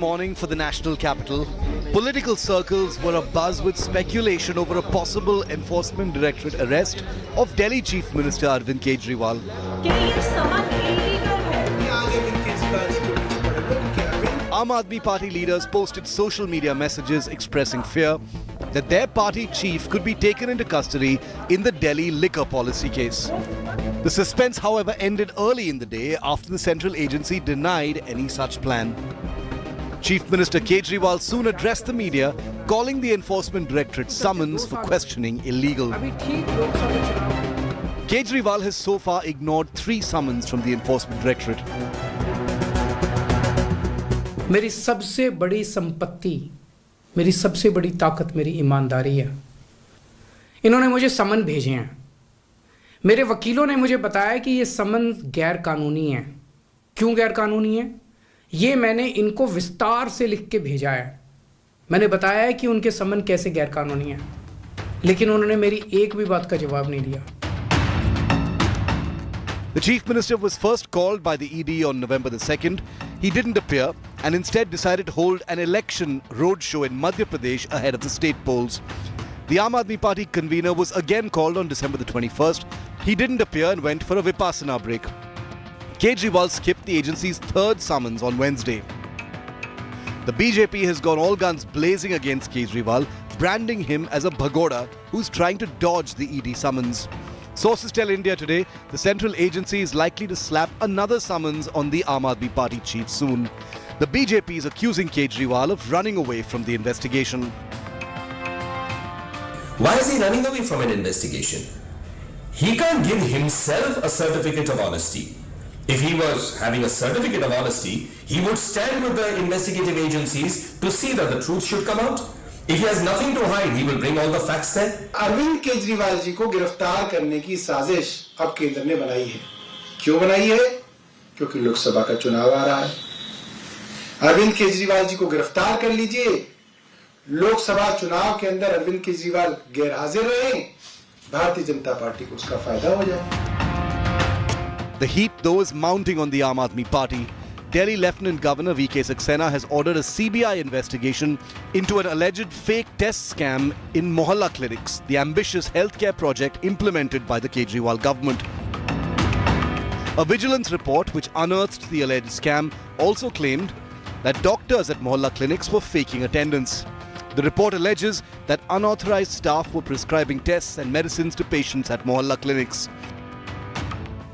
Morning for the national capital. Political circles were abuzz with speculation over a possible Enforcement Directorate arrest of Delhi Chief Minister Arvind Kejriwal. Aam Aadmi Party leaders posted social media messages expressing fear that their party chief could be taken into custody in the Delhi liquor policy case. The suspense, however, ended early in the day after the central agency denied any such plan. Chief Minister Kejriwal soon addressed the media, calling the Enforcement Directorate summons for questioning illegal. Kejriwal has so far ignored 3 summons from the Enforcement Directorate. मेरी सबसे बड़ी संपत्ति, मेरी सबसे बड़ी ताकत मेरी ईमानदारी है। इन्होंने मुझे समन भेजे हैं। मेरे वकीलों ने मुझे बताया कि ये समन गैर कानूनी है। क्यों गैर कानूनी है? ये मैंने इनको विस्तार से लिख के भेजा है। मैंने बताया है कि उनके समन कैसे गैर कानूनी है, लेकिन उन्होंने मेरी एक भी बात का जवाब नहीं दिया। The Chief Minister was first called by the ED on November the 2nd. He didn't appear and instead decided to hold an election roadshow in Madhya Pradesh ahead of the state polls. The Aam Aadmi Party convener was again called on December the 21st. He didn't appear and went for a Vipassana break. Kejriwal skipped the agency's 3rd summons on Wednesday. The BJP has gone all guns blazing against Kejriwal, branding him as a bhagoda who's trying to dodge the ED summons. Sources tell India Today the central agency is likely to slap another summons on the Aam Aadmi Party chief soon. The BJP is accusing Kejriwal of running away from the investigation. Why is he running away from an investigation? He can't give himself a certificate of honesty. If he was having a certificate of honesty, he would stand with the investigative agencies to see that the truth should come out. If he has nothing to hide, he will bring all the facts there. Arvind Kejriwal ji को गिरफ्तार करने की साजिश अब केंद्र ने बनाई है। क्यों बनाई है? क्योंकि लोकसभा का चुनाव आ रहा है। अरविंद केजरीवाल जी को गिरफ्तार कर लीजिए। लोकसभा चुनाव के अंदर अरविंद केजरीवाल गैर हाजिर रहे, भारतीय जनता पार्टी को उसका फायदा हो जाए। The heat, though, is mounting on the Aam Aadmi Party. Delhi Lieutenant Governor VK Saxena has ordered a CBI investigation into an alleged fake test scam in Mohalla clinics, the ambitious healthcare project implemented by the Kejriwal government. A vigilance report which unearthed the alleged scam also claimed that doctors at Mohalla clinics were faking attendance. The report alleges that unauthorized staff were prescribing tests and medicines to patients at Mohalla clinics.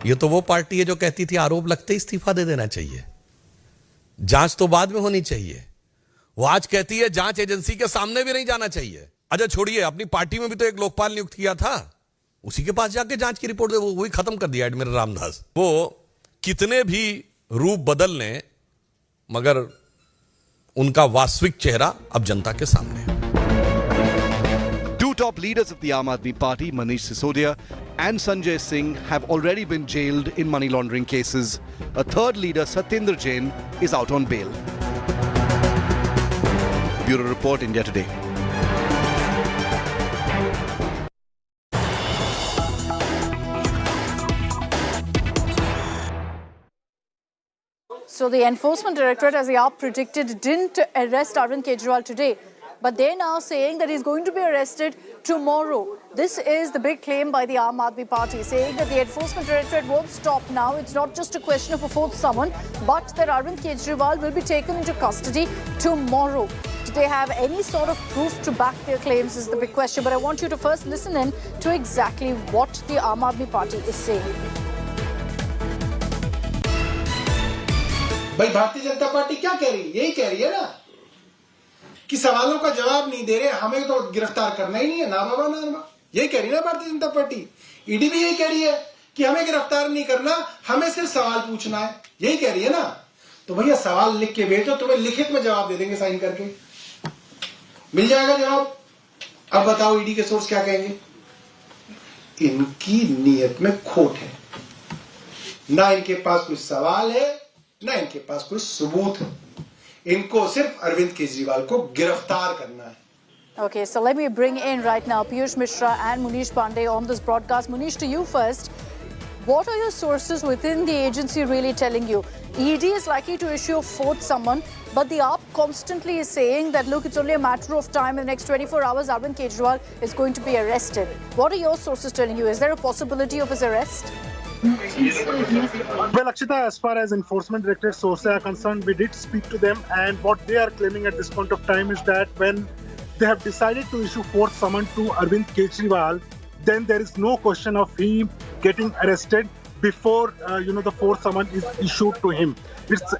ये तो वो party है जो कहती थी आरोप लगते ही इस्तीफा दे देना चाहिए, जांच तो बाद में होनी चाहिए। वो आज कहती है जांच एजेंसी के सामने भी नहीं जाना चाहिए। अच्छा छोड़िए, अपनी पार्टी में भी तो एक लोकपाल नियुक्त किया था, उसी के पास जाके जांच की रिपोर्ट दे, वो वही खत्म कर दिया एडमिरल रामदास। वो कितने भी रूप बदल लें, मगर उनका वास्तविक चेहरा अब जनता के सामने है। Two top leaders of the Aam Aadmi Party, Manish Sisodia and Sanjay Singh, have already been jailed in money laundering cases. A third leader, Satyendra Jain, is out on bail. Bureau Report, India Today. So the Enforcement Directorate, as the AAP predicted, didn't arrest Arvind Kejriwal today. But they're now saying that he's going to be arrested tomorrow. This is the big claim by the Aam Aadmi Party, saying that the Enforcement Directorate won't stop now. It's not just a question of a 4th summon, but that Arvind Kejriwal will be taken into custody tomorrow. Do they have any sort of proof to back their claims is the big question. But I want you to first listen in to exactly what the Aam Aadmi Party is saying. भाई Bharatiya Janata party क्या कह रही है? यही कह रही है ना कि सवालों का जवाब नहीं दे रहे, हमें तो गिरफ्तार करना ही नहीं है, ना बाबा ना बाबा। यही कह रही है ना भारतीय जनता पार्टी। ईडी भी यही कह रही है कि हमें गिरफ्तार नहीं करना, हमें सिर्फ सवाल पूछना है। यही कह रही है ना। तो भैया सवाल लिख के भेजो, तुम्हें लिखित में जवाब दे देंगे, साइन करके मिल जाएगा जवाब। अब बताओ ईडी के सोर्स क्या कहेंगे? इनकी नीयत में खोट है, ना इनके पास कोई सवाल है, ना इनके पास कोई सबूत है। इनको सिर्फ अरविंद केजरीवाल को गिरफ्तार करना है। Okay, so let me bring in right now Piyush Mishra and Munish Pandey on this broadcast. Munish, to you first. What are your sources within the agency really telling you? ED is likely to issue a fourth summon, but the AAP constantly is saying that, look, it's only a matter of time. In the next 24 hours, Arvind Kejriwal is going to be arrested. What are your sources telling you? Is there a possibility of his arrest? Well, Akshita, as far as Enforcement Directorate sources are concerned, we did speak to them, and what they are claiming at this point of time is that when they have decided to issue fourth summon to Arvind Kejriwal, then there is no question of him getting arrested before the fourth summon is issued to him.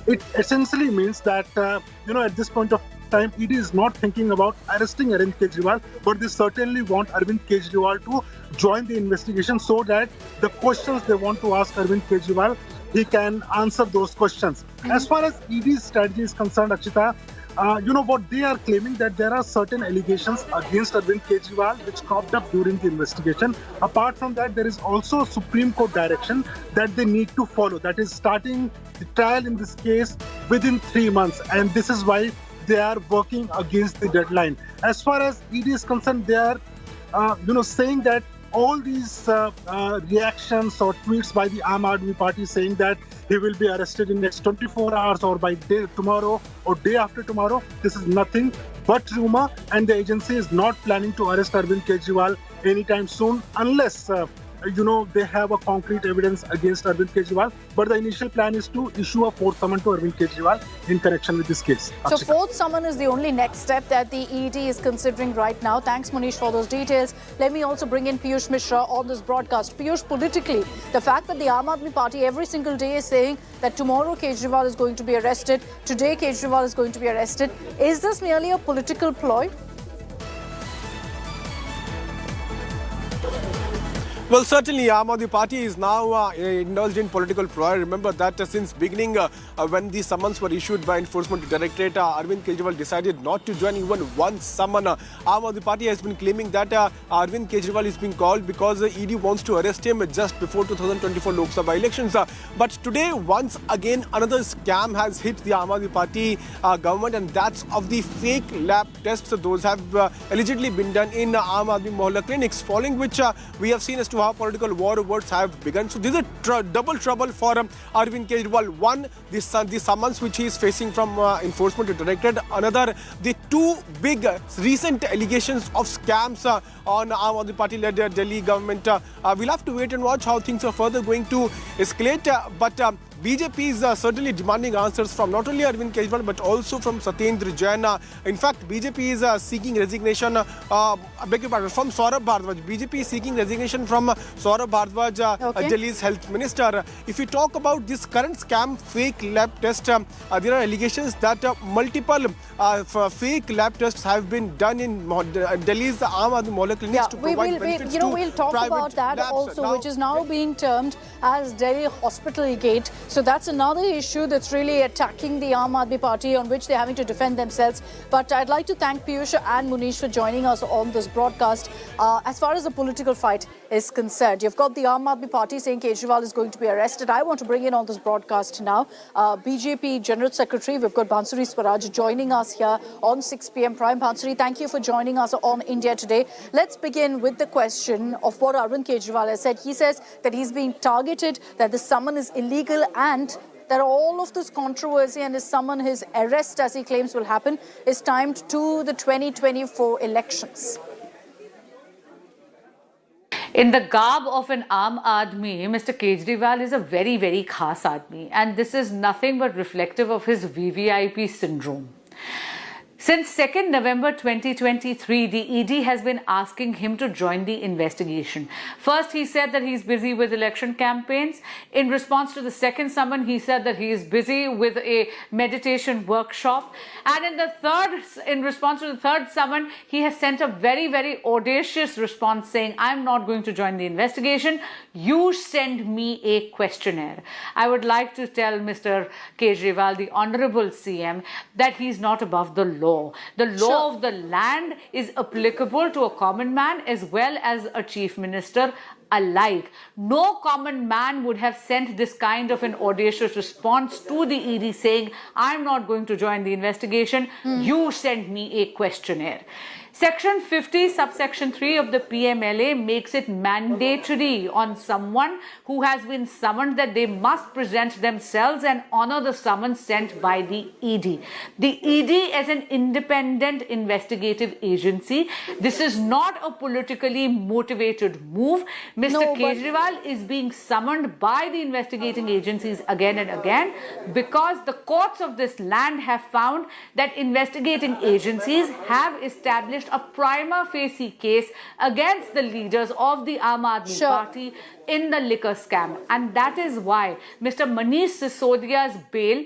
It essentially means that at this point of time, ED is not thinking about arresting Arvind Kejriwal, but they certainly want Arvind Kejriwal to join the investigation so that the questions they want to ask Arvind Kejriwal, he can answer those questions. As far as ED's strategy is concerned, Akshita, what they are claiming that there are certain allegations against Arvind Kejriwal which cropped up during the investigation. Apart from that, there is also a Supreme Court direction that they need to follow. That is starting the trial in this case within 3 months, and this is why they are working against the deadline. As far as ED is concerned, they are, saying that all these reactions or tweets by the Aam Aadmi Party saying that he will be arrested in next 24 hours or by tomorrow or day after tomorrow, this is nothing but rumor, and the agency is not planning to arrest Arvind Kejriwal anytime soon unless they have a concrete evidence against Arvind Kejriwal. But the initial plan is to issue a fourth summon to Arvind Kejriwal in connection with this case. So fourth summon is the only next step that the ED is considering right now. Thanks, Manish, for those details. Let me also bring in Piyush Mishra on this broadcast. Piyush, politically, the fact that the Aam Aadmi Party every single day is saying that tomorrow Kejriwal is going to be arrested, today Kejriwal is going to be arrested, is this merely a political ploy? Well, certainly, Aam Aadmi Party is now indulged in political ploy. Remember that since beginning, when the summons were issued by Enforcement Directorate, Arvind Kejriwal decided not to join even one summon. Aam Aadmi Party has been claiming that Arvind Kejriwal is being called because ED wants to arrest him just before 2024 Lok Sabha elections. But today, once again, another scam has hit the Aam Aadmi Party government, and that's of the fake lab tests. Those have allegedly been done in Aam Aadmi Mohalla clinics, following which we have seen as to how political war words have begun. So this is a double trouble for Arvind Kejriwal. One, the summons which he is facing from Enforcement Directorate. Another, the two big recent allegations of scams on Aam Aadmi Party-led Delhi government. We'll have to wait and watch how things are further going to escalate. But BJP is certainly demanding answers from not only Arvind Kejriwal but also from Satyendra Jain. In fact, BJP is seeking resignation from Saurabh Bhardwaj. BJP is seeking resignation from Saurabh Bhardwaj, Delhi's health minister. If you talk about this current scam, fake lab test, there are allegations that multiple fake lab tests have been done in Delhi's Aam Aadmi Mohalla clinics to provide benefits to we'll talk about that labs. also, which is now being termed as Delhi Hospital Gate. So that's another issue that's really attacking the Aam Aadmi Party, on which they're having to defend themselves. But I'd like to thank Piyush and Munish for joining us on this broadcast. As far as the political fight is concerned, you've got the Aam Aadmi Party saying Kejriwal is going to be arrested. I want to bring in on this broadcast now BJP General Secretary, we've got Bansuri Swaraj joining us here on 6 p.m. Prime. Bansuri, thank you for joining us on India Today. Let's begin with the question of what Arvind Kejriwal has said. He says that he's being targeted, that the summon is illegal, and that all of this controversy and his summon, his arrest, as he claims will happen, is timed to the 2024 elections. In the garb of an Aam Aadmi, Mr. Kejriwal is a very, very khas Aadmi, and this is nothing but reflective of his VVIP syndrome. Since 2nd November 2023, the ED has been asking him to join the investigation. First, he said that he's busy with election campaigns. In response to the second summon, he said that he is busy with a meditation workshop. And in response to the third summon, he has sent a very, very audacious response saying, I'm not going to join the investigation. You send me a questionnaire. I would like to tell Mr. Kejriwal, the Honorable CM, that he's not above the law. The law of the land is applicable to a common man as well as a chief minister. alike. No common man would have sent this kind of an audacious response to the ED saying, I'm not going to join the investigation, you send me a questionnaire. Section 50, subsection 3 of the PMLA makes it mandatory on someone who has been summoned that they must present themselves and honor the summons sent by the ED. The ED as an independent investigative agency. This is not a politically motivated move. Mr. Kejriwal is being summoned by the investigating agencies again and again because the courts of this land have found that investigating agencies have established a prima facie case against the leaders of the Aam Aadmi Party in the liquor scam. And that is why Mr. Manish Sisodia's bail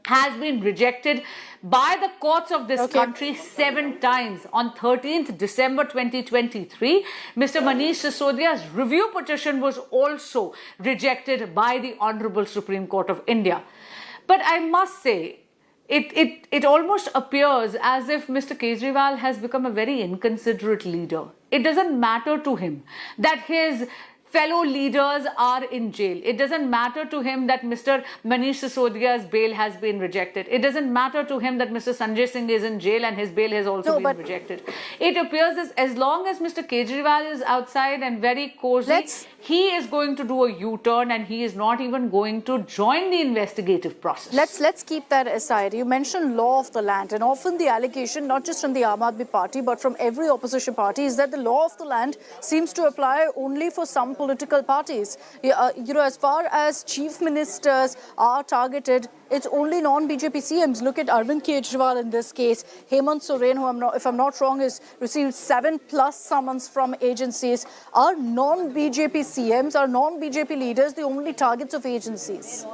has been rejected by the courts of this country 7 times. On 13th December 2023, Mr. Manish Sisodia's review petition was also rejected by the Honorable Supreme Court of India. But I must say, it almost appears as if Mr. Kejriwal has become a very inconsiderate leader. It doesn't matter to him that his fellow leaders are in jail. It doesn't matter to him that Mr. Manish Sisodia's bail has been rejected. It doesn't matter to him that Mr. Sanjay Singh is in jail and his bail has also been rejected. It appears as long as Mr. Kejriwal is outside and very cozy, he is going to do a U-turn and he is not even going to join the investigative process. Let's keep that aside. You mentioned law of the land, and often the allegation, not just from the Aam Aadmi Party, but from every opposition party, is that the law of the land seems to apply only for some political parties. As far as chief ministers are targeted, it's only non-BJP CMs. Look at Arvind Kejriwal in this case. Hemant Soren, who if I'm not wrong, has received 7+ summons from agencies. Are non-BJP CMs, are non-BJP leaders the only targets of agencies?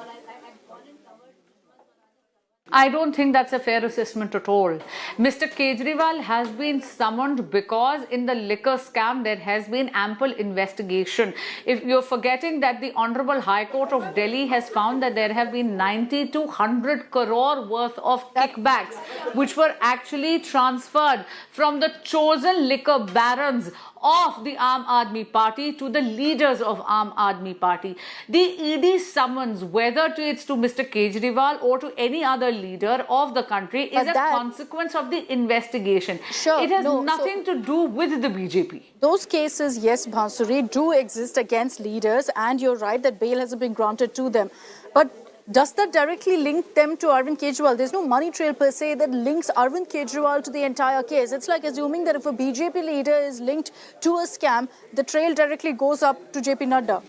I don't think that's a fair assessment at all. Mr. Kejriwal has been summoned because in the liquor scam there has been ample investigation. If you're forgetting that the Honorable High Court of Delhi has found that there have been 90 to 100 crore worth of kickbacks which were actually transferred from the chosen liquor barons of the Aam Aadmi Party to the leaders of Aam Aadmi Party. The ED summons, whether it's to Mr. Kejriwal or to any other leader of the country, is a consequence of the investigation. It has nothing to do with the BJP. Those cases, yes, Bhansuri, do exist against leaders, and you're right that bail has been granted to them. But does that directly link them to Arvind Kejriwal? There's no money trail per se that links Arvind Kejriwal to the entire case. It's like assuming that if a BJP leader is linked to a scam, the trail directly goes up to JP Nadda.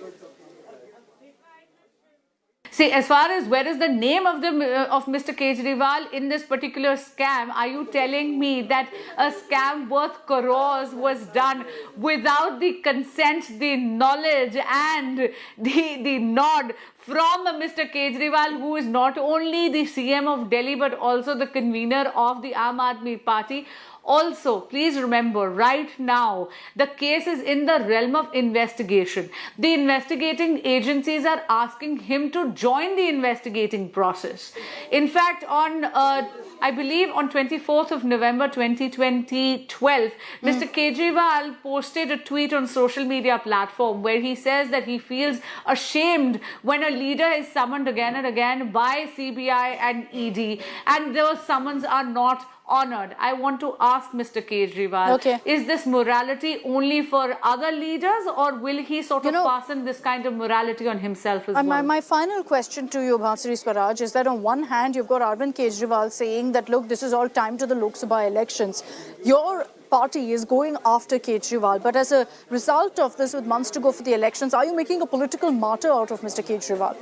See, as far as where is the name of Mr. Kejriwal in this particular scam, are you telling me that a scam worth crores was done without the consent, the knowledge and the nod from Mr. Kejriwal, who is not only the CM of Delhi but also the convener of the Aam Aadmi Party? Also, please remember, right now, the case is in the realm of investigation. The investigating agencies are asking him to join the investigating process. In fact, I believe on 24th of November 2012, Mr. Kejriwal posted a tweet on social media platform where he says that he feels ashamed when a leader is summoned again and again by CBI and ED and those summons are not honored. I want to ask Mr. Kejriwal, is this morality only for other leaders, or will he sort of fasten this kind of morality on himself as well? My final question to you, Bhansuri Swaraj, is that on one hand, you've got Arvind Kejriwal saying that, look, this is all time to the Lok Sabha elections. Your party is going after Kejriwal, but as a result of this, with months to go for the elections, are you making a political martyr out of Mr. Kejriwal?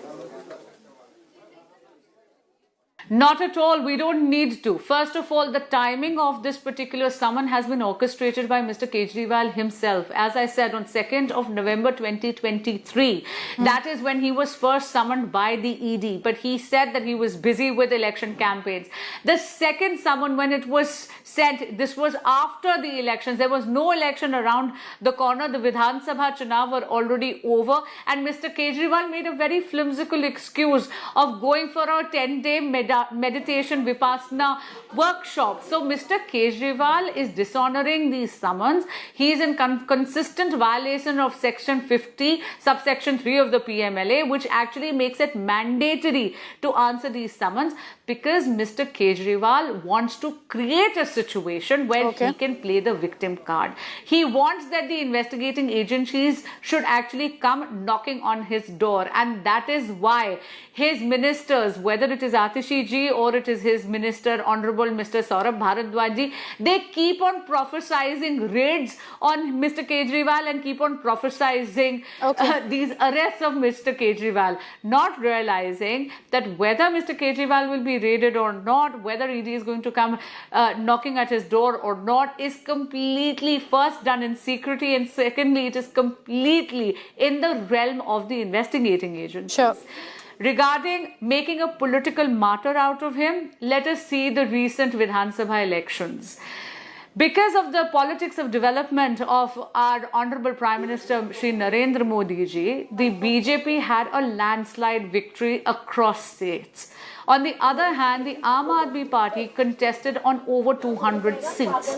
Not at all. We don't need to. First of all, the timing of this particular summon has been orchestrated by Mr. Kejriwal himself. As I said, on 2nd of November 2023, that is when he was first summoned by the ED. But he said that he was busy with election campaigns. The second summon, when it was sent, this was after the elections. There was no election around the corner. The Vidhan Sabha Chunav were already over. And Mr. Kejriwal made a very flimsical excuse of going for a 10-day medal meditation Vipassana workshop. So Mr. Kejriwal is dishonoring these summons. He is in consistent violation of Section 50, subsection 3 of the PMLA, which actually makes it mandatory to answer these summons, because Mr. Kejriwal wants to create a situation where he can play the victim card. He wants that the investigating agencies should actually come knocking on his door, and that is why his ministers, whether it is Aatishi ji or it is his minister Honorable Mr. Saurabh Bharadwaj ji, they keep on prophesizing raids on Mr. Kejriwal and keep on prophesizing these arrests of Mr. Kejriwal, not realizing that whether Mr. Kejriwal will be raided or not, whether ED is going to come knocking at his door or not, is completely first done in secrecy, and secondly, it is completely in the realm of the investigating agencies. Sure. Regarding making a political martyr out of him, let us see the recent Vidhan Sabha elections. Because of the politics of development of our Honorable Prime Minister Shri Narendra Modi ji, the BJP had a landslide victory across states. On the other hand, the Aam Aadmi Party contested on over 200 seats.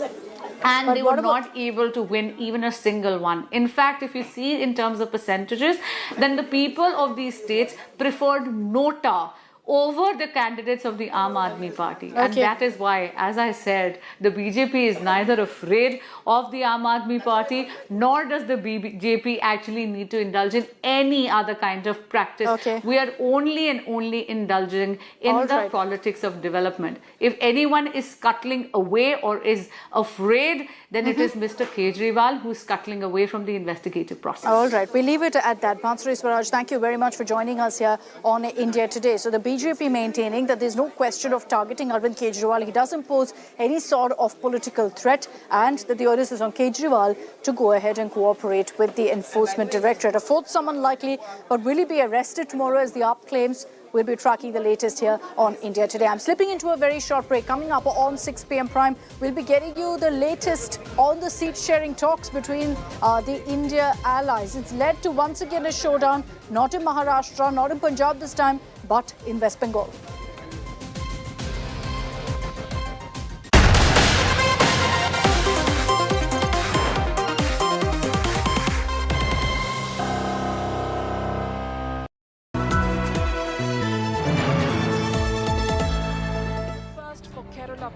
And they were not able to win even a single one. In fact, if you see in terms of percentages, then the people of these states preferred Nota over the candidates of the Aam Aadmi Party. And that is why, as I said, the BJP is neither afraid of the Aam Aadmi Party, nor does the BJP actually need to indulge in any other kind of practice. We are only and only indulging in the politics of development. If anyone is scuttling away or is afraid, then it is Mr. Kejriwal who is scuttling away from the investigative process. All right, we leave it at that. Pansri Swaraj, thank you very much for joining us here on India Today. So the BJP maintaining that there's no question of targeting Arvind Kejriwal. He doesn't pose any sort of political threat, and that the onus is on Kejriwal to go ahead and cooperate with the Enforcement Directorate. A fourth summon likely, but will he be arrested tomorrow, as the AAP claims? We'll be tracking the latest here on India Today. I'm slipping into a very short break. Coming up on 6 p.m. Prime, we'll be getting you the latest on the seat-sharing talks between the India allies. It's led to once again a showdown, not in Maharashtra, not in Punjab this time, but in West Bengal.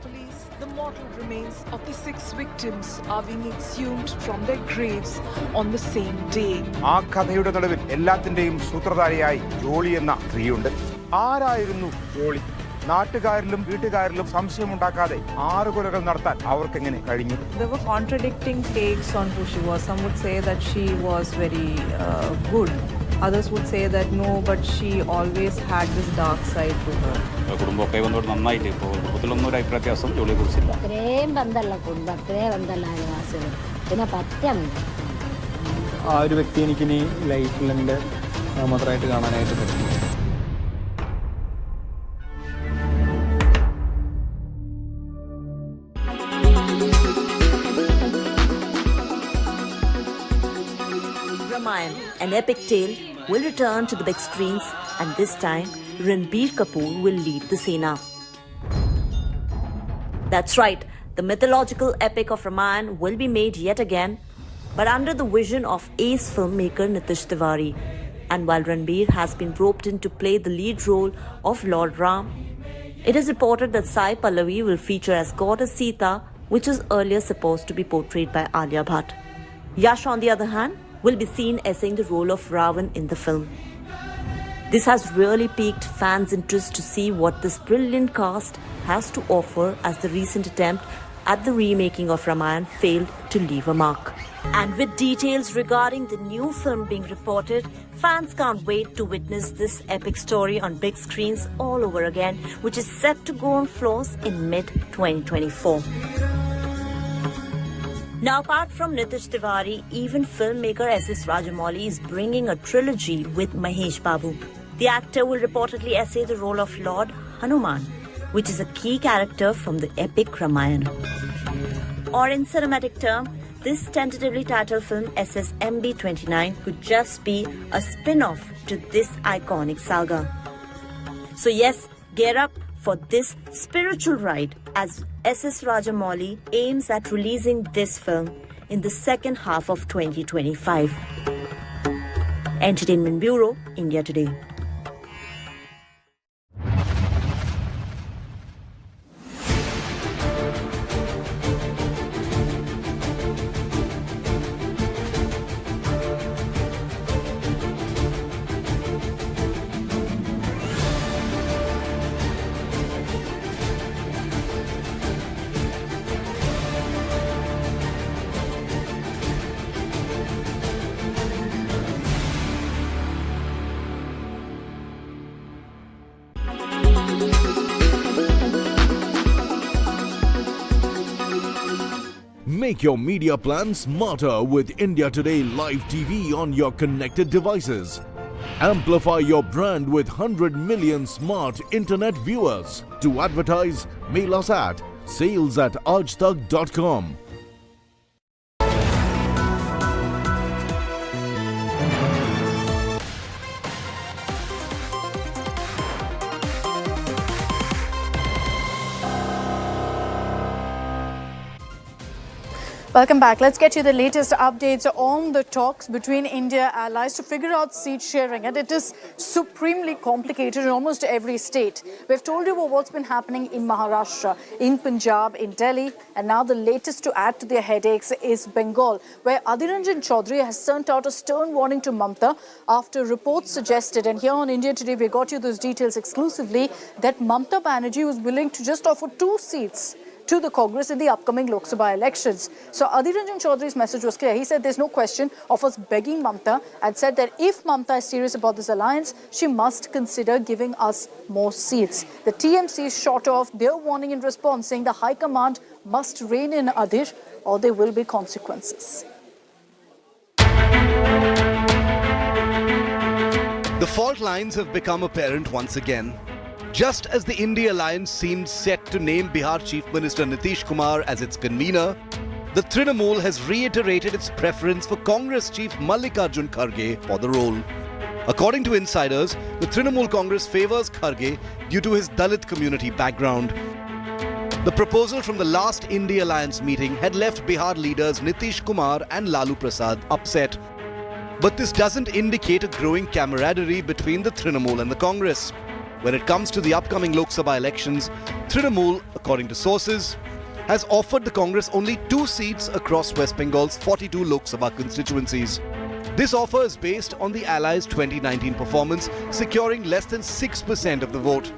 Police, the mortal remains of the 6 victims are being exhumed from their graves on the same day. ആ കഥയുടെ നടുവിൽ എല്ലാത്തിന്റെയും സൂത്രധാരിയായി ജോളി എന്ന സ്ത്രീയുണ്ട്. ആരായിരുന്നു ജോളി? നാട്ടുകാരിലും വീട്ടുകാരിലും സംശയമുണ്ടാക്കാതെ 6 കൊലകൾ നടത്താൻ അവർക്ക് എങ്ങനെ കഴിഞ്ഞു? There were contradicting takes on who she was. Some would say that she was very good. Others would say that no, but she always had this dark side to her. കുടുംബമൊക്കെ വന്നോട് നന്നായിട്ട് ഇപ്പോൾ കുടുംബത്തിലൊന്നും ഒരു അഭിപ്രായ വ്യത്യാസം ജോളിയെ കുറിച്ചില്ല. അത്രയും ബന്ധമുള്ള കുടുംബം, അത്രയും ബന്ധമുള്ള അയൽവാസികൾ, പിന്നെ പറ്റാൻ ആ ഒരു വ്യക്തി എനിക്കിനി ലൈഫിൽ എൻ്റെ മാത്രമായിട്ട് കാണാനായിട്ട് പറ്റും. Ramayan, an epic tale, will return to the big screens, and this time Ranbir Kapoor will lead the Sena. That's right, the mythological epic of Ramayan will be made yet again, but under the vision of ace filmmaker Nitish Tiwari. And while Ranbir has been roped in to play the lead role of Lord Ram, it is reported that Sai Pallavi will feature as goddess Sita, which was earlier supposed to be portrayed by Alia Bhatt. Yash, on the other hand, will be seen essaying the role of Ravan in the film. This has really piqued fans' interest to see what this brilliant cast has to offer, as the recent attempt at the remaking of Ramayan failed to leave a mark. And with details regarding the new film being reported, fans can't wait to witness this epic story on big screens all over again, which is set to go on floors in mid-2024. Now, apart from Nitish Tiwari, even filmmaker S.S. Rajamouli is bringing a trilogy with Mahesh Babu. The actor will reportedly essay the role of Lord Hanuman, which is a key character from the epic Ramayana. Or in cinematic term, this tentatively titled film SSMB29 could just be a spin-off to this iconic saga. So yes, gear up for this spiritual ride as S.S. Rajamouli aims at releasing this film in the second half of 2025. Entertainment Bureau, India Today. Make your media plan smarter with India Today Live TV on your connected devices. Amplify your brand with 100 million smart internet viewers. To advertise, mail us at sales@aajtak.com. Welcome back. Let's get you the latest updates on the talks between India allies to figure out seat sharing. And it is supremely complicated in almost every state. We've told you about what's been happening in Maharashtra, in Punjab, in Delhi. And now the latest to add to their headaches is Bengal, where Adhir Ranjan Chaudhary has sent out a stern warning to Mamta after reports suggested, and here on India Today we got you those details exclusively, that Mamta Banerjee was willing to just offer 2 seats to the Congress in the upcoming Lok Sabha elections. So Adhir Ranjan Chaudhary's message was clear. He said there's no question of us begging Mamta, and said that if Mamta is serious about this alliance, she must consider giving us more seats. The TMC shot off their warning in response, saying the High Command must rein in Adhir or there will be consequences. The fault lines have become apparent once again. Just as the India alliance seemed set to name Bihar Chief Minister Nitish Kumar as its convener, the Trinamool has reiterated its preference for Congress Chief Mallikarjun Kharge for the role. According to insiders, the Trinamool Congress favours Kharge due to his Dalit community background. The proposal from the last India alliance meeting had left Bihar leaders Nitish Kumar and Lalu Prasad upset. But this doesn't indicate a growing camaraderie between the Trinamool and the Congress. When it comes to the upcoming Lok Sabha elections, Trinamool, according to sources, has offered the Congress only 2 seats across West Bengal's 42 Lok Sabha constituencies. This offer is based on the allies' 2019 performance, securing less than 6% of the vote.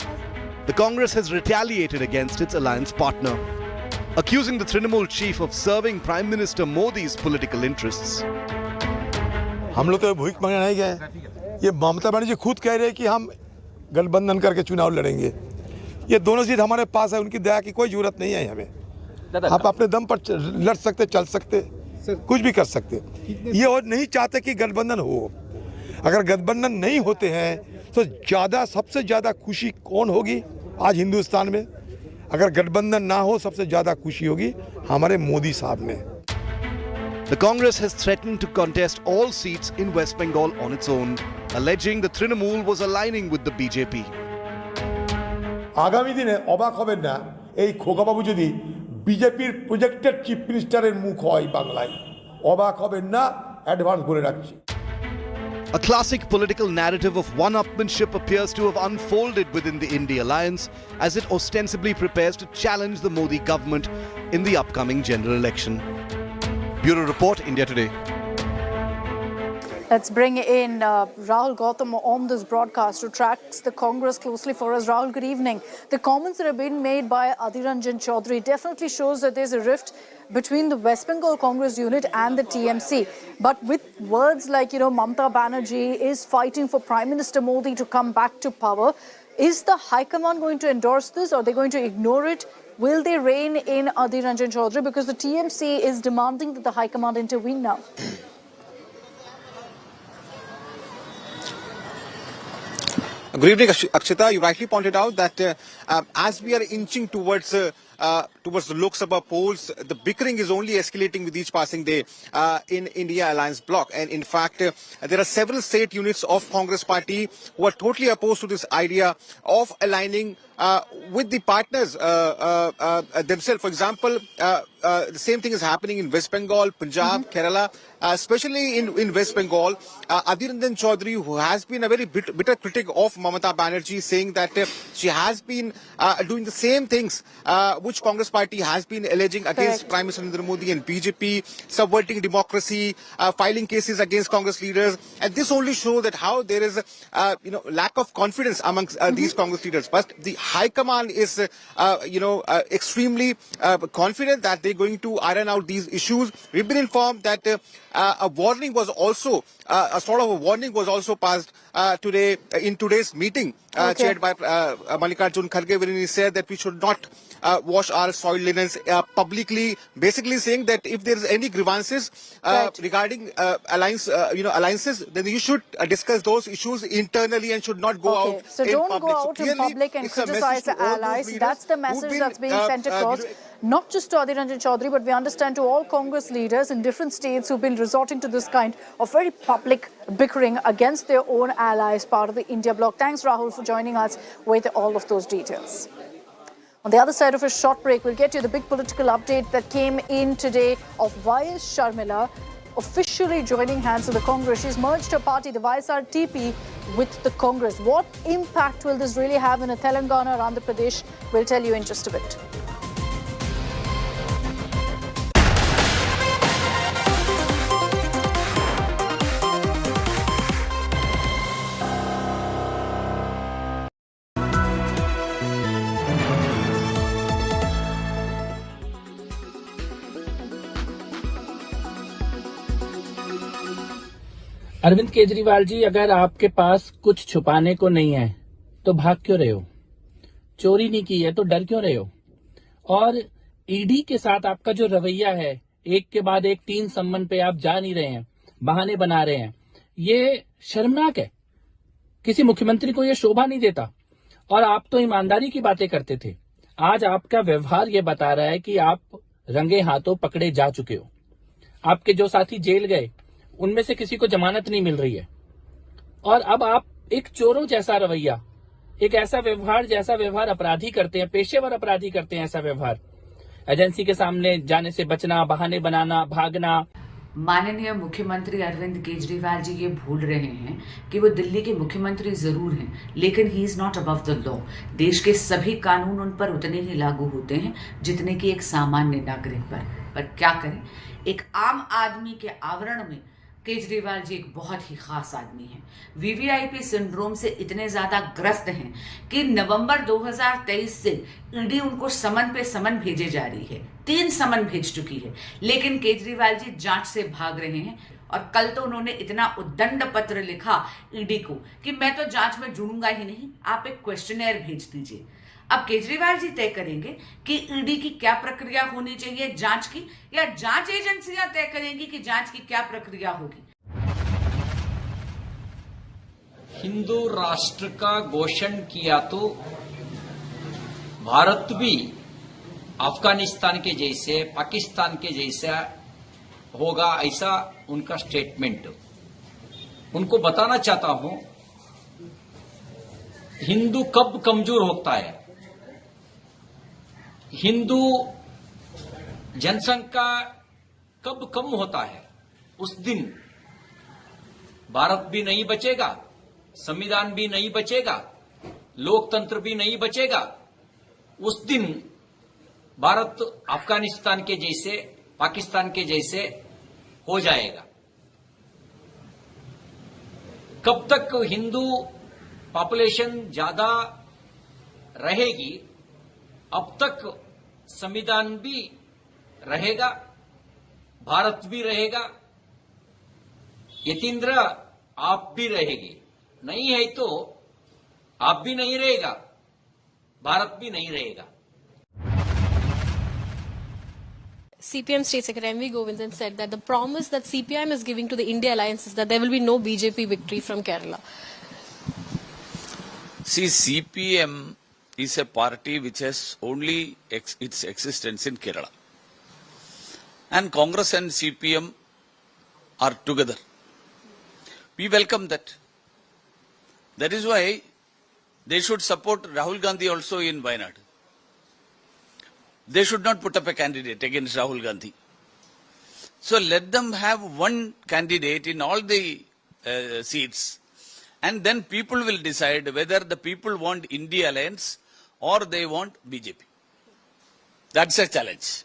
The Congress has retaliated against its alliance partner, accusing the Trinamool chief of serving Prime Minister Modi's political interests. हम लोग तो भूख मांगने नहीं गए। ये ममता बनर्जी खुद कह रहे हैं कि हम गठबंधन करके चुनाव लड़ेंगे। ये दोनों सीट हमारे पास है, उनकी दया की कोई जरूरत नहीं है हमें। हम अपने दम पर लड़ सकते, चल सकते, कुछ भी कर सकते। ये और नहीं चाहते कि गठबंधन हो। अगर गठबंधन नहीं होते हैं तो सबसे ज़्यादा खुशी कौन होगी आज हिंदुस्तान में? अगर गठबंधन ना हो सबसे ज़्यादा खुशी होगी हमारे मोदी साहब में। The Congress has threatened to contest all seats in West Bengal on its own, alleging the Trinamool was aligning with the BJP. আগামী দিনে অবাক হবেন না এই খোকাবাবু যদি বিজেপির প্রজেক্টেড চিফ মিনিস্টারের মুখ হয় বাংলায়, অবাক হবেন না, অ্যাডভান্স বলে রাখছি। A classic political narrative of one-upmanship appears to have unfolded within the India alliance as it ostensibly prepares to challenge the Modi government in the upcoming general election. Bureau Report, India Today. Let's bring in Rahul Gautam on this broadcast, who tracks the Congress closely for us. Rahul, good evening. The comments that have been made by Adhir Ranjan Chaudhary definitely shows that there's a rift between the West Bengal Congress unit and the TMC. But with words like, Mamta Banerjee is fighting for Prime Minister Modi to come back to power, is the High Command going to endorse this, or are they going to ignore it? Will they rein in Adhir Ranjan Chaudhary? Because the TMC is demanding that the High Command intervene now. Good evening, Akshita. You rightly pointed out that as we are inching towards the Lok Sabha polls, the bickering is only escalating with each passing day in India Alliance bloc. And in fact, there are several state units of Congress party who are totally opposed to this idea of aligning with the partners themselves. For example, the same thing is happening in West Bengal, Punjab, Kerala, especially in West Bengal. Adhir Ranjan Chaudhary, who has been a very bitter critic of Mamata Banerjee, saying that she has been doing the same things which Congress party has been alleging against Prime Minister Narendra Modi and BJP, subverting democracy, filing cases against Congress leaders, and this only shows that how there is lack of confidence amongst these Congress leaders. But the High Command is extremely confident that they're going to iron out these issues. We've been informed that a warning was also a sort of a warning was also passed today in today's meeting chaired by Mallikarjun Kharge, wherein he said that we should not wash our soiled linens publicly, basically saying that if there is any grievances regarding alliances, then you should discuss those issues internally and should not go out. So don't go out in public and criticize the allies. That's the message that's being sent across, not just to Adhir Ranjan Chaudhary, but we understand to all Congress leaders in different states who've been resorting to this kind of very public bickering against their own allies, part of the India bloc. Thanks, Rahul, for joining us with all of those details. On the other side of a short break, we'll get you the big political update that came in today of YS Sharmila officially joining hands with the Congress. She's merged her party, the YSRTP, with the Congress. What impact will this really have in Telangana or Andhra Pradesh? We'll tell you in just a bit. Arvind Kejriwal ji, अगर आपके पास कुछ छुपाने को नहीं है तो भाग क्यों रहे हो? चोरी नहीं की है तो डर क्यों रहे हो? और ईडी के साथ आपका जो रवैया है, एक के बाद एक 3 सम्मन पे आप जा नहीं रहे हैं, बहाने बना रहे हैं, ये शर्मनाक है। किसी मुख्यमंत्री को ये शोभा नहीं देता। और आप तो ईमानदारी की बातें करते थे, आज आपका व्यवहार ये बता रहा है कि आप रंगे हाथों पकड़े जा चुके हो। आपके जो साथी जेल गए, उनमें से किसी को जमानत नहीं मिल रही है। और अब आप एक चोरों जैसा रवैया, एक ऐसा व्यवहार अपराधी करते हैं, पेशेवर अपराधी करते हैं ऐसा व्यवहार। एजेंसी के सामने जाने से बचना, बहाने बनाना, भागना। माननीय मुख्यमंत्री अरविंद केजरीवाल जी ये भूल रहे हैं कि वो दिल्ली के मुख्यमंत्री जरूर हैं, लेकिन he is not above the law. देश के सभी कानून उन पर उतने ही लागू होते हैं जितने कि एक सामान्य नागरिक पर क्या करें, एक आम आदमी के आवरण में केजरीवाल जी एक बहुत ही खास आदमी हैं। वीवीआईपी सिंड्रोम से इतने ज्यादा ग्रस्त हैं कि नवंबर 2023 से ईडी उनको समन पे समन भेजे जा रही है। 3 समन भेज चुकी है, लेकिन केजरीवाल जी जांच से भाग रहे हैं। और कल तो उन्होंने इतना उद्दंड पत्र लिखा ईडी को कि मैं तो जांच में जुड़ूंगा ही नहीं, आप एक क्वेश्चनेयर भेज दीजिए। अब केजरीवाल जी तय करेंगे कि ईडी की क्या प्रक्रिया होनी चाहिए जांच की, या जांच एजेंसियां तय करेंगी कि जांच की क्या प्रक्रिया होगी। हिंदू राष्ट्र का घोषण किया तो भारत भी अफगानिस्तान के जैसे, पाकिस्तान के जैसा होगा, ऐसा उनका स्टेटमेंट। उनको बताना चाहता हूं, हिंदू कब कमजोर होता है, हिंदू जनसंख्या कब कम होता है, उस दिन भारत भी नहीं बचेगा, संविधान भी नहीं बचेगा, लोकतंत्र भी नहीं बचेगा। उस दिन भारत अफगानिस्तान के जैसे, पाकिस्तान के जैसे हो जाएगा। कब तक हिंदू पॉपुलेशन ज्यादा रहेगी, अब तक संविधान भी रहेगा, भारत भी रहेगा, यतीन्द्र आप भी रहेगी। नहीं है तो आप भी नहीं रहेगा, भारत भी नहीं रहेगा। CPM State Secretary M.V. Govindan said that the promise that CPIM is giving to the India Alliance is that there will be no BJP victory from Kerala. See, CPM is a party which has only its existence in Kerala. And Congress and CPM are together. We welcome that. That is why they should support Rahul Gandhi also in Wayanad. They should not put up a candidate against Rahul Gandhi. So let them have one candidate in all the seats, and then people will decide whether the people want India Alliance or they want BJP. That's a challenge.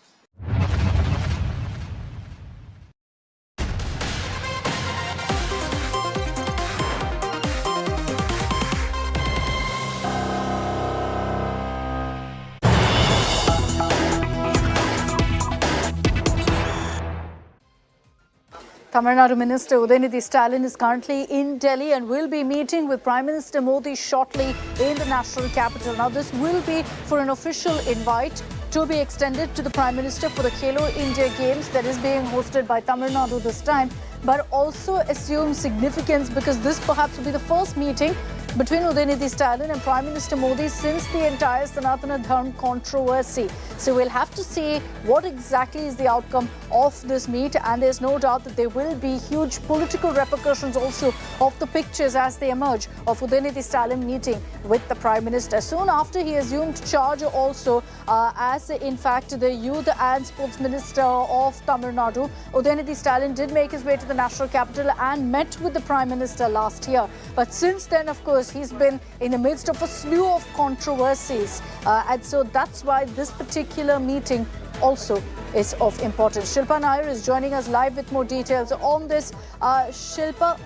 Tamil Nadu Minister Udayanidhi Stalin is currently in Delhi and will be meeting with Prime Minister Modi shortly in the national capital. Now, this will be for an official invite to be extended to the Prime Minister for the Khelo India Games that is being hosted by Tamil Nadu this time, but also assumes significance because this perhaps will be the first meeting between Udayanidhi Stalin and Prime Minister Modi since the entire Sanatana Dharma controversy. So we'll have to see what exactly is the outcome of this meet, and there's no doubt that there will be huge political repercussions also of the pictures as they emerge of Udayanidhi Stalin meeting with the Prime Minister. Soon after he assumed charge also as in fact the Youth and Sports Minister of Tamil Nadu, Udayanidhi Stalin did make his way to the national capital and met with the Prime Minister last year. But since then, of course, he's been in the midst of a slew of controversies, and so that's why this particular meeting also is of importance. Shilpa Nair is joining us live with more details on this. Shilpa,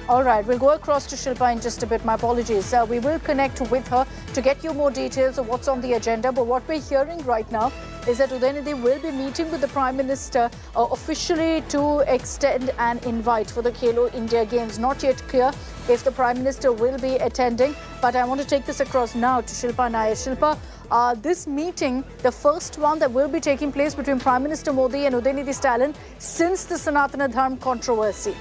all right, we'll go across to Shilpa in just a bit. My apologies. We will connect with her to get you more details of what's on the agenda. But what we're hearing right now is that Udayanidhi will be meeting with the Prime Minister officially to extend an invite for the Khelo India Games. Not yet clear if the Prime Minister will be attending, but I want to take this across now to Shilpa Nair. Shilpa, this meeting, the first one that will be taking place between Prime Minister Modi and Udayanidhi Stalin since the Sanatana Dharma controversy.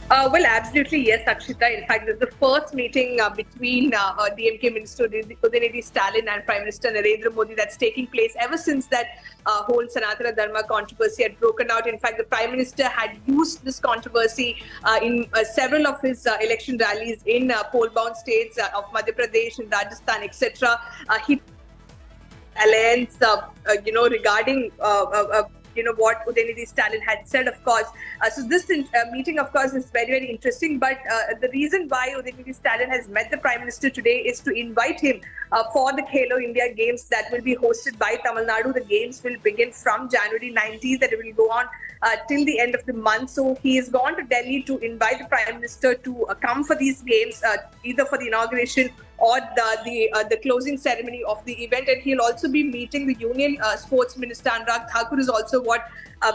Well, absolutely, yes, Akshita. In fact, this is the first meeting between DMK Minister Udayanidhi Stalin and Prime Minister Narendra Modi that's taking place ever since that whole Sanatana Dharma controversy had broken out. In fact, the Prime Minister had used this controversy in several of his election rallies in poll-bound states of Madhya Pradesh and Rajasthan, etc. He alliance, regarding what Udayanidhi Stalin had said, of course. So this meeting, of course, is very, very interesting. But the reason why Udayanidhi Stalin has met the Prime Minister today is to invite him for the Khelo India Games that will be hosted by Tamil Nadu. The games will begin from January 19th and it will go on till the end of the month. So he has gone to Delhi to invite the Prime Minister to come for these games, either for the inauguration or the closing ceremony of the event. And he'll also be meeting the Union Sports Minister Anurag Thakur is also what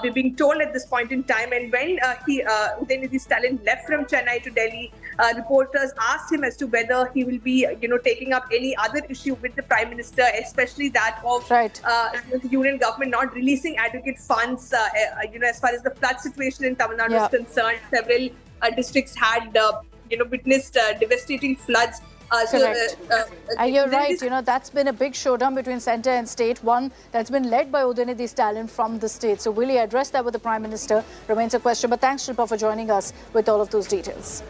we're being told at this point in time. And when Udayanidhi Stalin left from Chennai to Delhi, reporters asked him as to whether he will be taking up any other issue with the Prime Minister, especially that of the union government not releasing adequate funds as far as the flood situation in Tamil Nadu is concerned. Several districts had witnessed devastating floods. Correct. You're right. That's been a big showdown between centre and state, one that's been led by Udayanidhi Stalin from the state. So will he address that with the Prime Minister remains a question. But thanks, Shilpa, for joining us with all of those details.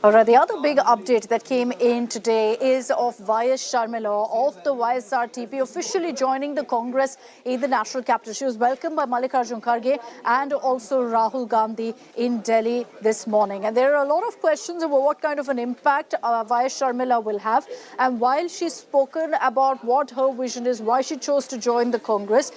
All right, the other big update that came in today is of YS Sharmila of the YSRTP officially joining the Congress in the national capital. She was welcomed by Mallikarjun Kharge and also Rahul Gandhi in Delhi this morning. And there are a lot of questions about what kind of an impact YS Sharmila will have. And while she's spoken about what her vision is, why she chose to join the Congress,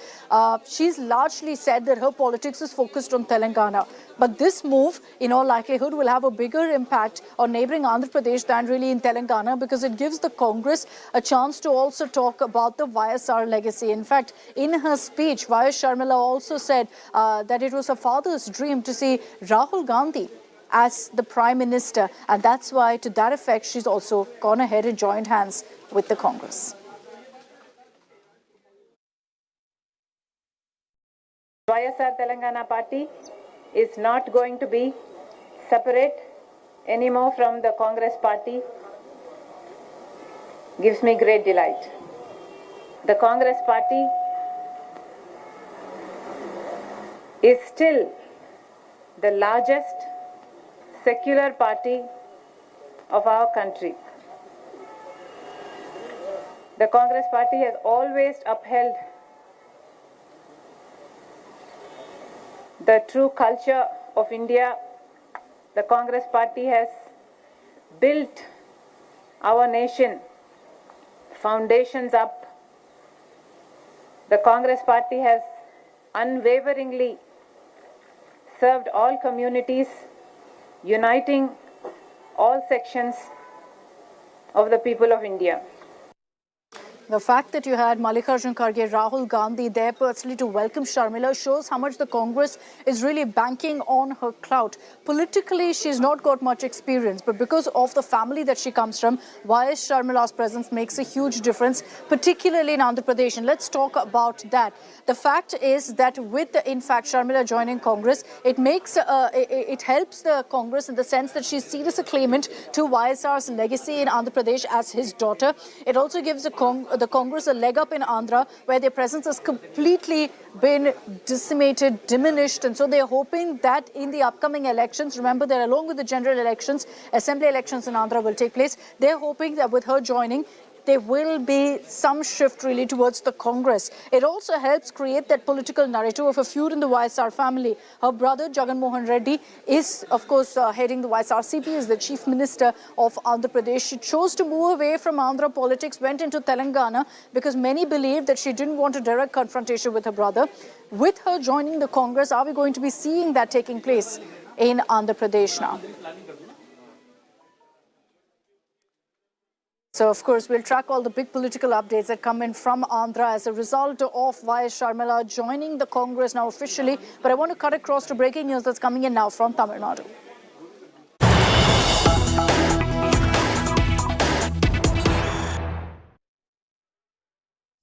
she's largely said that her politics is focused on Telangana. But this move, in all likelihood, will have a bigger impact on neighbouring Andhra Pradesh than really in Telangana, because it gives the Congress a chance to also talk about the YSR legacy. In fact, in her speech, YS Sharmila also said that it was her father's dream to see Rahul Gandhi as the Prime Minister. And that's why, to that effect, she's also gone ahead and joined hands with the Congress. YSR Telangana Party is not going to be separate anymore from the Congress Party. Gives me great delight. The Congress Party is still the largest secular party of our country. The Congress party has always upheld the true culture of India. The Congress party has built our nation foundations up. The Congress party has unwaveringly served all communities, uniting all sections of the people of India. The fact that you had Mallikarjun Kharge, Rahul Gandhi there personally to welcome Sharmila shows how much the Congress is really banking on her clout. Politically, she's not got much experience, but because of the family that she comes from, YS Sharmila's presence makes a huge difference, particularly in Andhra Pradesh. And let's talk about that. The fact is that with, in fact, Sharmila joining Congress, it makes it helps the Congress in the sense that she's seen as a claimant to YSR's legacy in Andhra Pradesh as his daughter. It also gives the Congress a leg up in Andhra, where their presence has completely been decimated, diminished, and so they're hoping that in the upcoming elections, remember that along with the general elections, assembly elections in Andhra will take place, they're hoping that with her joining, there will be some shift really towards the Congress. It also helps create that political narrative of a feud in the YSR family. Her brother, Jagan Mohan Reddy, is, of course, heading the YSRTP, is the Chief Minister of Andhra Pradesh. She chose to move away from Andhra politics, went into Telangana, because many believe that she didn't want a direct confrontation with her brother. With her joining the Congress, are we going to be seeing that taking place in Andhra Pradesh now? So, of course, we'll track all the big political updates that come in from Andhra as a result of YS Sharmila joining the Congress now officially. But I want to cut across to breaking news that's coming in now from Tamil Nadu.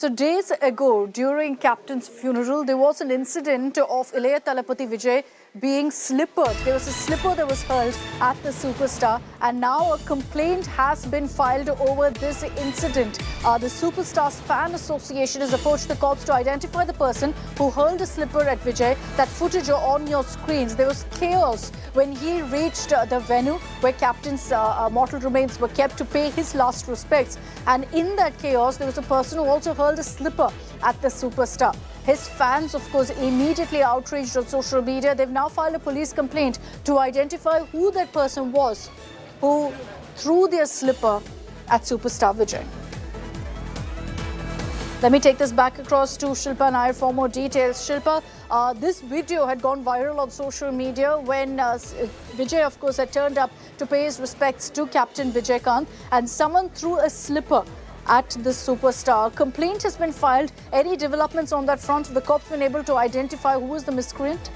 So days ago, during Captain's funeral, there was an incident of Ilayya Thalapathy Vijay being slippered. There was a slipper that was hurled at the superstar, and now a complaint has been filed over this incident. The superstar's fan association has approached the cops to identify the person who hurled a slipper at Vijay. That footage are on your screens. There was chaos when he reached the venue where Captain's mortal remains were kept to pay his last respects. And in that chaos, there was a person who also hurled a slipper at the superstar. His fans, of course, immediately outraged on social media. They've now filed a police complaint to identify who that person was who threw their slipper at superstar Vijay. Let me take this back across to Shilpa Nair for more details. Shilpa, this video had gone viral on social media when Vijay, of course, had turned up to pay his respects to Captain Vijay Kant, and someone threw a slipper at the superstar. A complaint has been filed. Any developments on that front? Have the cops been able to identify who was the miscreant?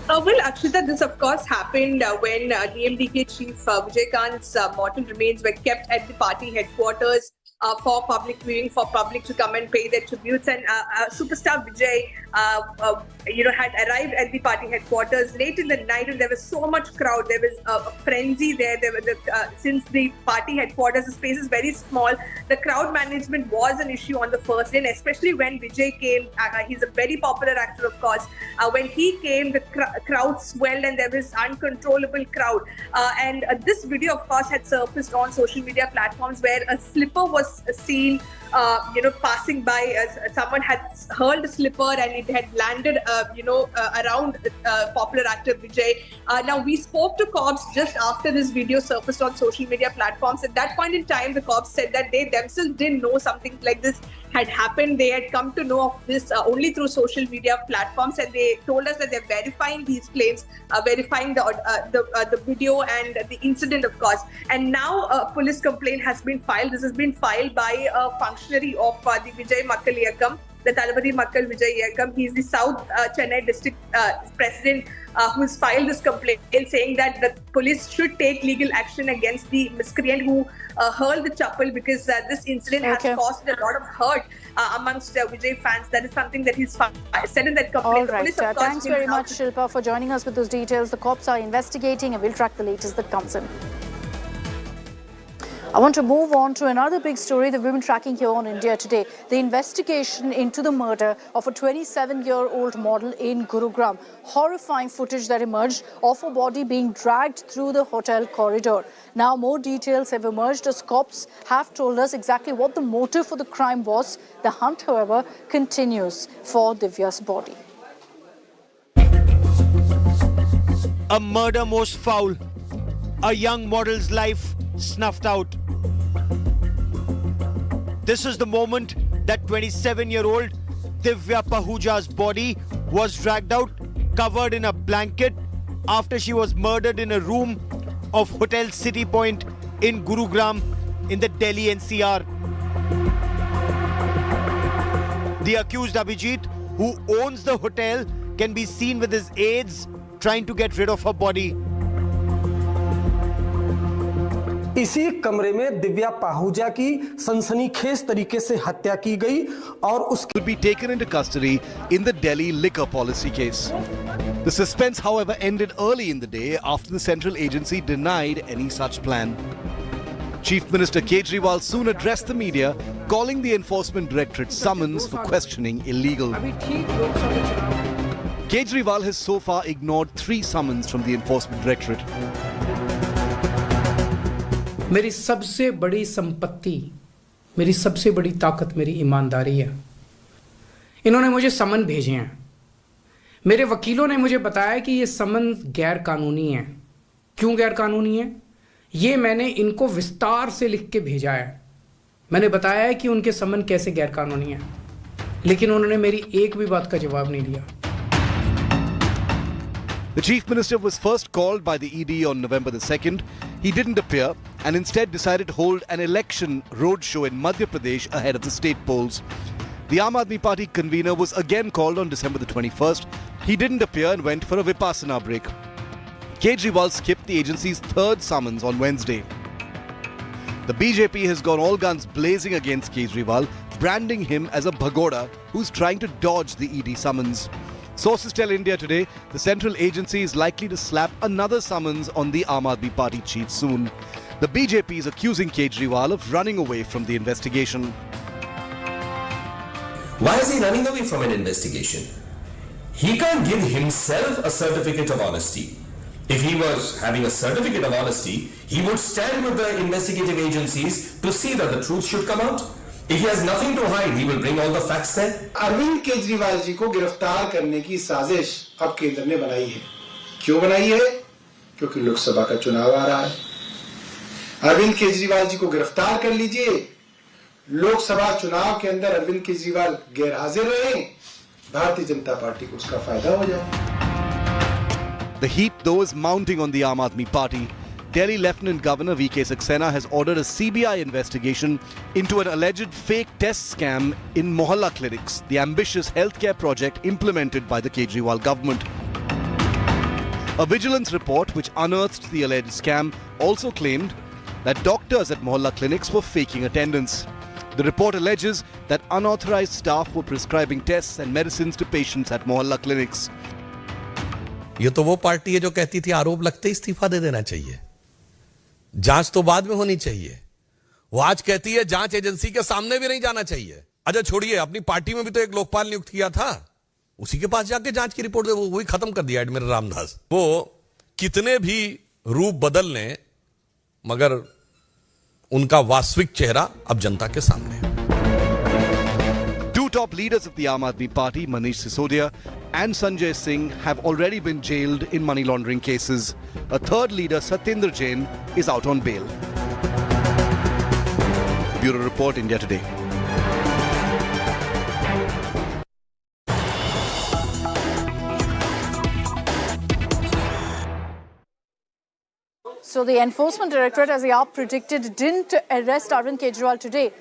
Well, Akshita, this of course happened when DMDK Chief Vijay Kant's mortal remains were kept at the party headquarters for public viewing, for public to come and pay their tributes. And superstar Vijay, had arrived at the party headquarters late in the night, and there was so much crowd. There was a frenzy there. Since the party headquarters, the space is very small, the crowd management was an issue on the first day, and especially when Vijay came. He's a very popular actor, of course. When he came, the crowd swelled and there was uncontrollable crowd. And this video, of course, had surfaced on social media platforms where a slipper was seen passing by. Someone had hurled a slipper and it had landed around popular actor Vijay. Now, we spoke to cops just after this video surfaced on social media platforms. At that point in time, the cops said that they themselves didn't know something like this had happened. They had come to know of this only through social media platforms, and they told us that they're verifying these claims, verifying the video and the incident, of course. And now a police complaint has been filed. This has been filed by a functionary of the Vijay Makkal Iyakam, the Thalapathy Makkal Vijay Iyakam. He's the South Chennai district president who's filed this complaint, saying that the police should take legal action against the miscreant who hurled the chappal, because this incident has caused a lot of hurt amongst Vijay fans. That is something that he's said in that complaint. All right. Thanks very much, Shilpa, for joining us with those details. The cops are investigating and we'll track the latest that comes in. I want to move on to another big story that we've been tracking here on India Today. The investigation into the murder of a 27-year-old model in Gurugram. Horrifying footage that emerged of a body being dragged through the hotel corridor. Now more details have emerged as cops have told us exactly what the motive for the crime was. The hunt, however, continues for Divya's body. A murder most foul. A young model's life snuffed out. This is the moment that 27-year-old Divya Pahuja's body was dragged out, covered in a blanket, after she was murdered in a room of Hotel City Point in Gurugram in the Delhi NCR. The accused Abhijit, who owns the hotel, can be seen with his aides trying to get rid of her body. इसी कमरे में दिव्या पाहुजा की सनसनीखेज तरीके से हत्या की गई और उसकी will be taken into custody in the Delhi liquor policy case. The suspense, however, ended early in the day after the central agency denied any such plan. Chief Minister Kejriwal soon addressed the media, calling the Enforcement Directorate summons for questioning illegal. Kejriwal has so far ignored 3 summons from the Enforcement Directorate. मेरी सबसे बड़ी संपत्ति, मेरी सबसे बड़ी ताकत मेरी ईमानदारी है। इन्होंने मुझे समन भेजे हैं। मेरे वकीलों ने मुझे बताया कि ये समन गैर कानूनी है। क्यों गैर कानूनी है? ये मैंने इनको विस्तार से लिख के भेजा है। मैंने बताया है कि उनके समन कैसे गैर कानूनी है, लेकिन उन्होंने मेरी एक भी बात का जवाब नहीं दिया। The Chief Minister was first called by the ED on November the 2nd. He didn't appear and instead decided to hold an election roadshow in Madhya Pradesh ahead of the state polls. The Aam Aadmi Party convener was again called on December the 21st. He didn't appear and went for a Vipassana break. Kejriwal skipped the agency's 3rd summons on Wednesday. The BJP has gone all guns blazing against Kejriwal, branding him as a bhagoda who's trying to dodge the ED summons. Sources tell India Today the central agency is likely to slap another summons on the Aam Aadmi Party chief soon. The BJP is accusing Kejriwal of running away from the investigation. Why is he running away from an investigation? He can't give himself a certificate of honesty. If he was having a certificate of honesty, he would stand with the investigative agencies to see that the truth should come out. If he has nothing to hide, he will bring all the facts there. Arvind Kejriwal ji को गिरफ्तार करने की साजिश अब केंद्र ने बनाई है। क्यों बनाई है? क्योंकि लोकसभा का चुनाव आ रहा है। अरविंद केजरीवाल जी को गिरफ्तार कर लीजिए। लोकसभा चुनाव के अंदर अरविंद केजरीवाल गैर हाजिर रहे, भारतीय जनता पार्टी को उसका फायदा हो जाए। The heat, though, is mounting on the Aam Aadmi Party. Delhi Lieutenant Governor VK Saxena has ordered a CBI investigation into an alleged fake test scam in Mohalla clinics, the ambitious healthcare project implemented by the Kejriwal government. A vigilance report which unearthed the alleged scam also claimed that doctors at Mohalla clinics were faking attendance. The report alleges that unauthorized staff were prescribing tests and medicines to patients at Mohalla clinics. ये तो वो party है जो कहती थी आरोप लगते ही इस्तीफा दे देना चाहिए, जांच तो बाद में होनी चाहिए। वो आज कहती है जांच एजेंसी के सामने भी नहीं जाना चाहिए। अच्छा छोड़िए, अपनी पार्टी में भी तो एक लोकपाल नियुक्त किया था, उसी के पास जाके जांच की रिपोर्ट दे, वो वही खत्म कर दिया एडमिरल रामदास। वो कितने भी रूप बदल लें, मगर उनका वास्तविक चेहरा अब जनता के सामने है। Two top leaders of the Aam Aadmi Party, Manish Sisodia and Sanjay Singh, have already been jailed in money laundering cases. A third leader, Satyendra Jain, is out on bail. Bureau Report, India Today. So the Enforcement Directorate, as the AAP predicted, didn't arrest Arvind Kejriwal today.